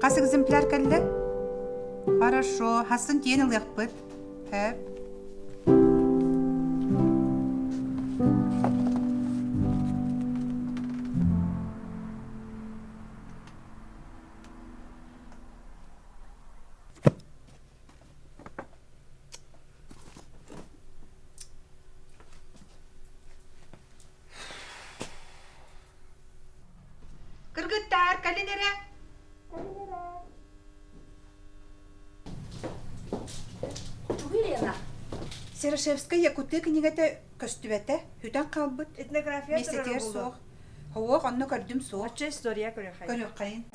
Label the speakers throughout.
Speaker 1: Кас экземпляр кэллэ? Хорошо. Хасын тиен ылыакпыт. Хэп. Кыргыттар, калинере.
Speaker 2: Тугилена.
Speaker 1: Серошевская якуты книгата көстүбәтә. Хүтән калбыт.
Speaker 2: Этнография
Speaker 1: Месетер соқ. Хауа анны көрдүм соқ.
Speaker 2: Ача история көрө хай.
Speaker 1: Көрө кайын.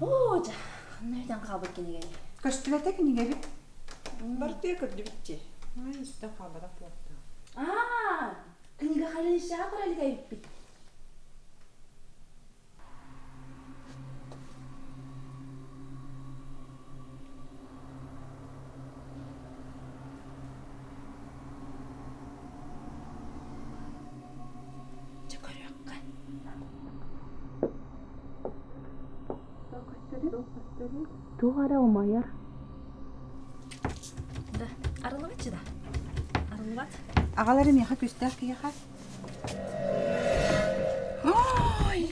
Speaker 2: Оожа. Нерден кабыт кенеге.
Speaker 1: Көстүбәтә книга бит.
Speaker 2: Бартыя көрдү битти.
Speaker 1: Ай, истә кабада плотта.
Speaker 2: Книга халин шакыр алга иппит. Тугара умаяр. Да, арылыбатчы да. Арылыбат.
Speaker 1: Агалары меха көстәр кияха. Ай!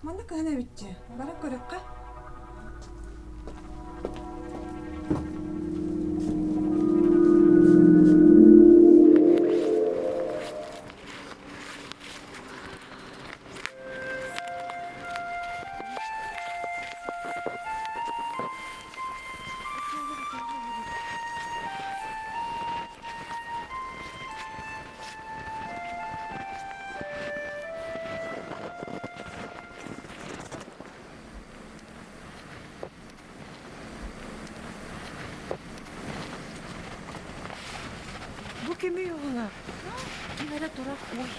Speaker 2: Мана кана битти. Бара көрөккө.
Speaker 3: Bu kimi yoluna? Kimere durak oy.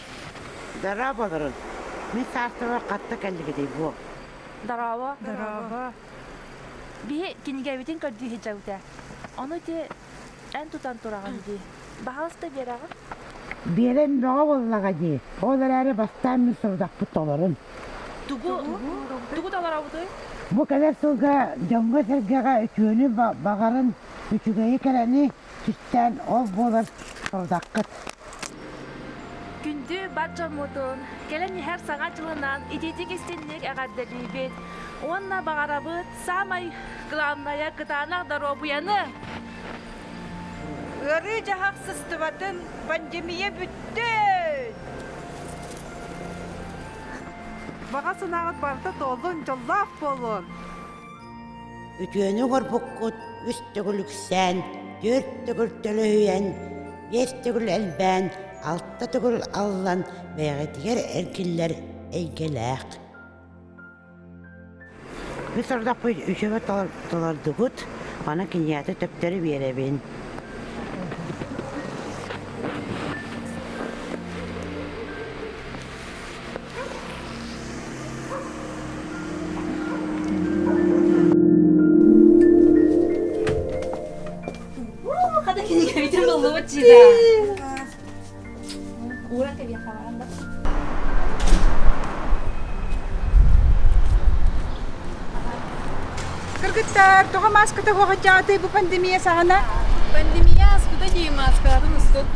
Speaker 4: Daraba alırın. Misafirler katta kelli gideyim bu.
Speaker 5: Дараба.
Speaker 3: Daraba.
Speaker 5: Бие кинигебитин көрдү хижаута. Аны те эн тутан тураган ди. Баалыста берагы.
Speaker 4: Beren bağa vallaga di. Oğulları bastan mı sordak putolların.
Speaker 5: Тугу таларабыды.
Speaker 4: Bu kadar sonra jonga sergaga öküğünü bağarın üçügeyi kereni sütten ol bolar sordak kıt.
Speaker 5: Күндү баджан мутун. Келен her саңа жылынан идетик истенлек агаддалибет. Онна багарабыт самай главная кытана даробуяны.
Speaker 1: Өрі жахақсыз тұбатын пандемия бүтті.
Speaker 3: Bağa sınağıt barda dolun jollaf bolun.
Speaker 4: Öküğünü korpukut, üstü gülüksen, dörtte gültölüyen, beste gül elben, altta tügül allan, beğetiger erkiller eygelek. Bir sordak bu üçüme dolardıgut, bana kinyatı töpleri verebin.
Speaker 2: Kada кинигебитин болубатчы да. Уранка бияхабаранда.
Speaker 1: Кыргыттар, тоға маската хоға жаты бұл пандемия сағана.
Speaker 2: Пандемия аскуда дейм аскалатын уступ.